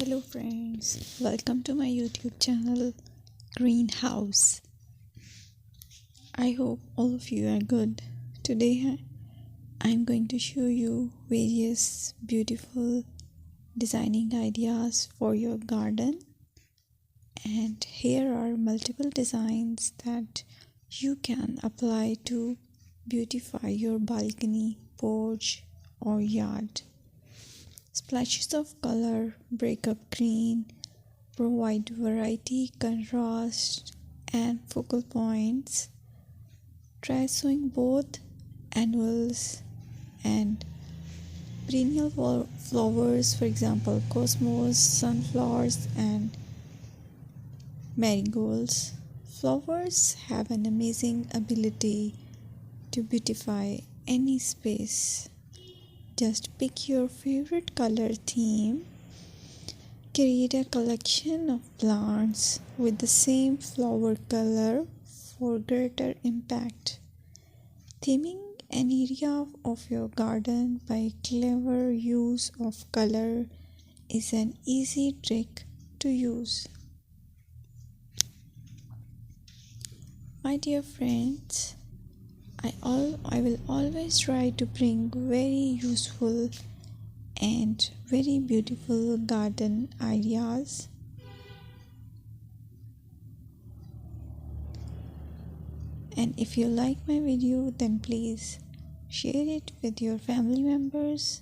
Hello friends, welcome to my YouTube channel Greenhouse. I hope all of you are good. Today I'm going to show you various beautiful designing ideas for your garden, and here are multiple designs that you can apply to beautify your balcony, porch or yard. Splashes of color break up green, provide variety, contrast, and focal points. Try sowing both annuals and perennial flowers, for example, cosmos, sunflowers, and marigolds. Flowers have an amazing ability to beautify any space. Just pick your favorite color theme. Create a collection of plants with the same flower color for greater impact. Theming an area of your garden by clever use of color is an easy trick to use. My dear friends, I will always try to bring very useful and very beautiful garden ideas. And if you like my video, then please share it with your family members.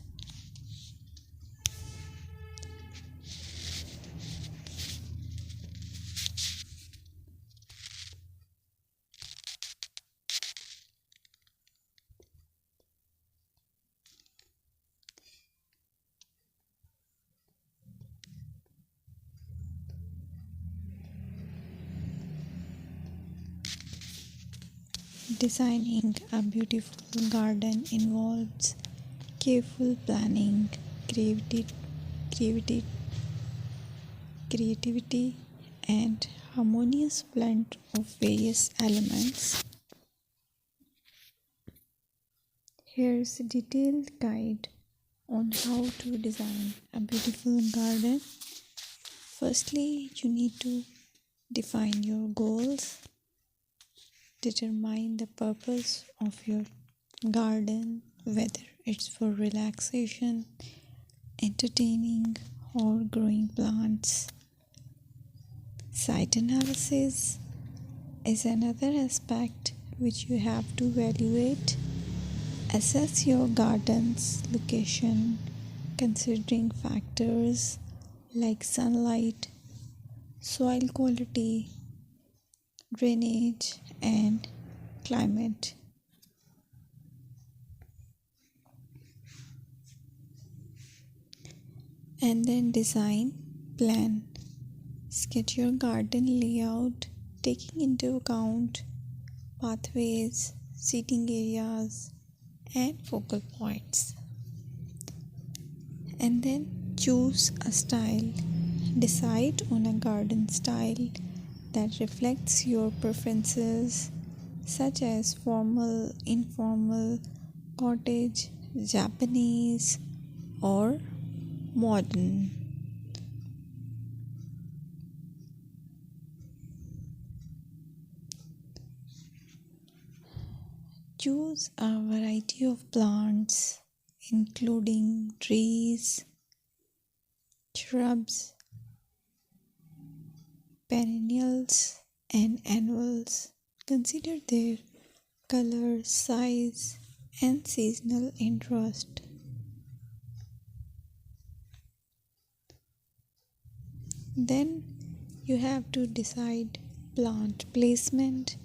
Designing a beautiful garden involves careful planning, creativity, creativity, and harmonious blend of various elements. Here's a detailed guide on how to design a beautiful garden. Firstly, you need to define your goals. Determine the purpose of your garden, whether it's for relaxation, entertaining, or growing plants. Site analysis is another aspect which you have to evaluate. Assess your garden's location, considering factors like sunlight, soil quality, drainage, and climate. And then design plan. Sketch your garden layout, taking into account pathways, seating areas, and focal points. And then choose a style. Decide on a garden style that reflects your preferences, such as formal, informal, cottage, Japanese, or modern. Choose a variety of plants, including trees, shrubs, perennials, and annuals. Consider their color, size, and seasonal interest. Then you have to decide plant placement.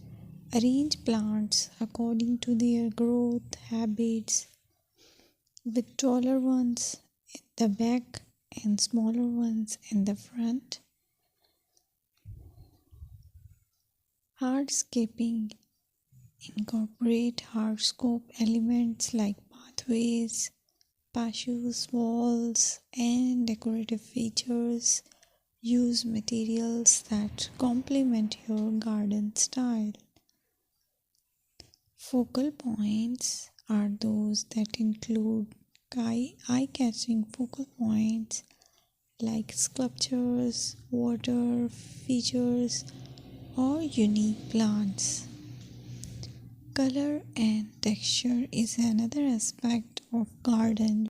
Arrange plants according to their growth habits, with taller ones in the back and smaller ones in the front. Hardscaping. Incorporate hardscape elements like pathways, patios, walls, and decorative features. Use materials that complement your garden style. Focal points are those that include eye-catching focal points like sculptures, water features, or unique plants. Color and texture is another aspect of garden